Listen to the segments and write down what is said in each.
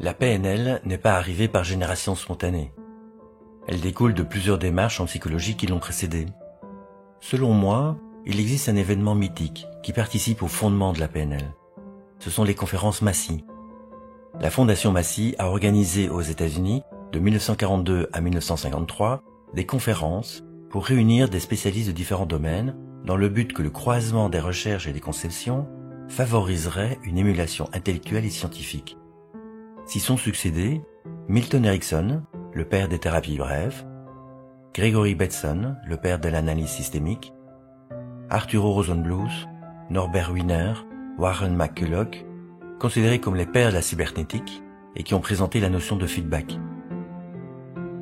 La PNL n'est pas arrivée par génération spontanée. Elle découle de plusieurs démarches en psychologie qui l'ont précédée. Selon moi, il existe un événement mythique qui participe au fondement de la PNL. Ce sont les conférences Massey. La Fondation Massey a organisé aux États-Unis, de 1942 à 1953, des conférences pour réunir des spécialistes de différents domaines dans le but que le croisement des recherches et des conceptions favoriserait une émulation intellectuelle et scientifique. S'y sont succédés Milton Erickson, le père des thérapies brèves, Gregory Bateson, le père de l'analyse systémique, Arturo Rosenbluth, Norbert Wiener, Warren McCulloch, considérés comme les pères de la cybernétique et qui ont présenté la notion de feedback.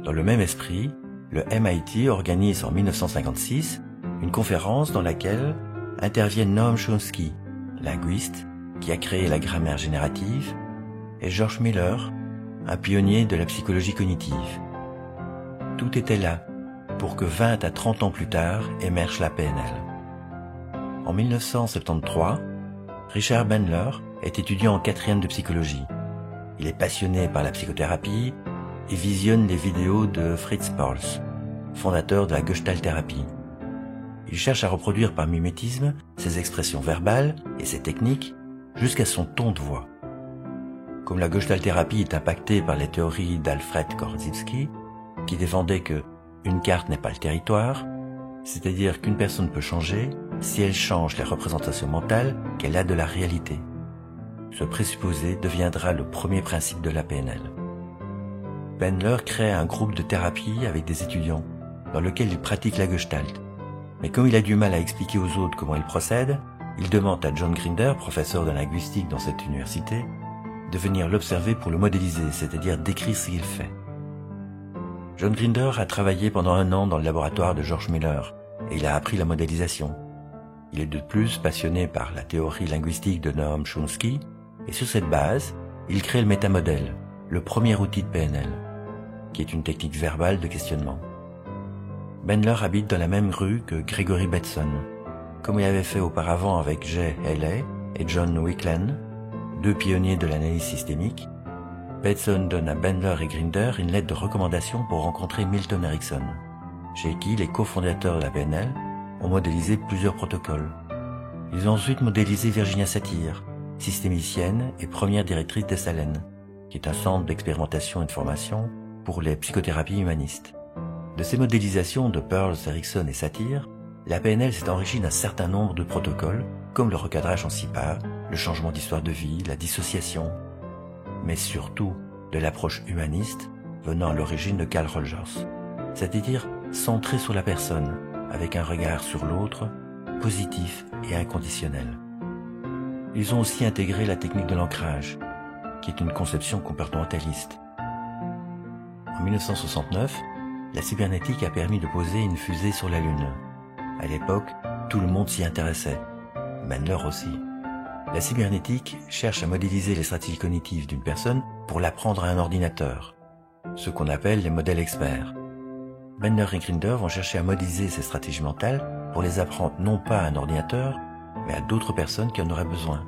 Dans le même esprit, le MIT organise en 1956 une conférence dans laquelle interviennent Noam Chomsky, linguiste qui a créé la grammaire générative, et George Miller, un pionnier de la psychologie cognitive. Tout était là pour que 20 à 30 ans plus tard émerge la PNL. En 1973, Richard Bandler est étudiant en 4e de psychologie. Il est passionné par la psychothérapie et visionne les vidéos de Fritz Perls, fondateur de la Gestalt-thérapie. Il cherche à reproduire par mimétisme ses expressions verbales et ses techniques jusqu'à son ton de voix. Comme la Gestalt-thérapie est impactée par les théories d'Alfred Korzybski, qui défendait que une carte n'est pas le territoire, c'est-à-dire qu'une personne peut changer si elle change les représentations mentales qu'elle a de la réalité. Ce présupposé deviendra le premier principe de la PNL. Bandler crée un groupe de thérapie avec des étudiants, dans lequel il pratique la Gestalt. Mais comme il a du mal à expliquer aux autres comment il procède, il demande à John Grinder, professeur de linguistique dans cette université, de venir l'observer pour le modéliser, c'est-à-dire décrire ce qu'il fait. John Grinder a travaillé pendant 1 an dans le laboratoire de George Miller et il a appris la modélisation. Il est de plus passionné par la théorie linguistique de Noam Chomsky et sur cette base, il crée le métamodèle, le premier outil de PNL, qui est une technique verbale de questionnement. Bandler habite dans la même rue que Gregory Bateson, comme il avait fait auparavant avec Jay Haley et John Wickland, 2 pionniers de l'analyse systémique. Bateson donne à Bandler et Grinder une lettre de recommandation pour rencontrer Milton Erickson, chez qui les cofondateurs de la PNL ont modélisé plusieurs protocoles. Ils ont ensuite modélisé Virginia Satir, systémicienne et première directrice d'Esalen, qui est un centre d'expérimentation et de formation pour les psychothérapies humanistes. De ces modélisations de Perls, Erickson et Satir, la PNL s'est enrichie d'un certain nombre de protocoles, comme le recadrage en 6 pas, le changement d'histoire de vie, la dissociation, mais surtout de l'approche humaniste venant à l'origine de Carl Rogers, c'est-à-dire centré sur la personne, avec un regard sur l'autre, positif et inconditionnel. Ils ont aussi intégré la technique de l'ancrage, qui est une conception comportementaliste. En 1969, la cybernétique a permis de poser une fusée sur la Lune. À l'époque, tout le monde s'y intéressait, Bandler aussi. La cybernétique cherche à modéliser les stratégies cognitives d'une personne pour l'apprendre à un ordinateur, ce qu'on appelle les modèles experts. Bandler et Grinder vont chercher à modéliser ces stratégies mentales pour les apprendre non pas à un ordinateur, mais à d'autres personnes qui en auraient besoin.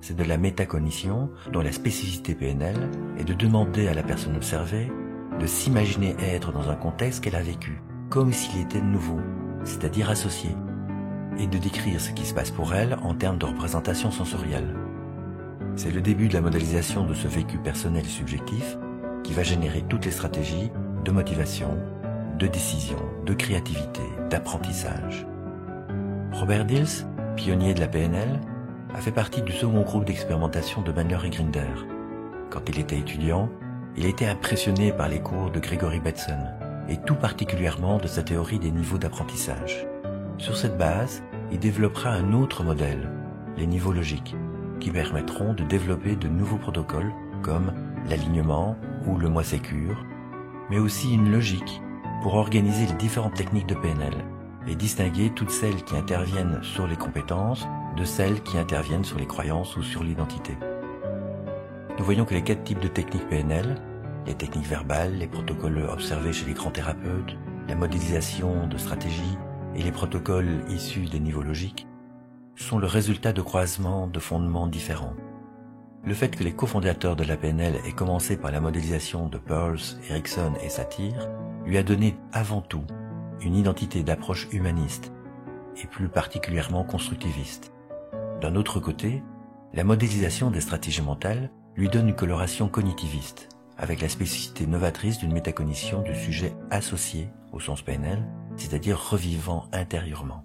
C'est de la métacognition dont la spécificité PNL est de demander à la personne observée de s'imaginer être dans un contexte qu'elle a vécu, comme s'il était nouveau, c'est-à-dire associé, et de décrire ce qui se passe pour elle en termes de représentation sensorielle. C'est le début de la modélisation de ce vécu personnel et subjectif qui va générer toutes les stratégies de motivation, de décision, de créativité, d'apprentissage. Robert Dills, pionnier de la PNL, a fait partie du second groupe d'expérimentation de Bandler et Grinder. Quand il était étudiant, il était impressionné par les cours de Gregory Bateson, et tout particulièrement de sa théorie des niveaux d'apprentissage. Sur cette base, il développera un autre modèle, les niveaux logiques, qui permettront de développer de nouveaux protocoles comme l'alignement ou le moi sécure, mais aussi une logique pour organiser les différentes techniques de PNL et distinguer toutes celles qui interviennent sur les compétences de celles qui interviennent sur les croyances ou sur l'identité. Nous voyons que les 4 types de techniques PNL, les techniques verbales, les protocoles observés chez les grands thérapeutes, la modélisation de stratégies et les protocoles issus des niveaux logiques, sont le résultat de croisements de fondements différents. le fait que les cofondateurs de la PNL aient commencé par la modélisation de Pearls, Erikson et Satir lui a donné avant tout une identité d'approche humaniste et plus particulièrement constructiviste. D'un autre côté, la modélisation des stratégies mentales lui donne une coloration cognitiviste, avec la spécificité novatrice d'une métacognition du sujet associé au sens PNL, c'est-à-dire revivant intérieurement.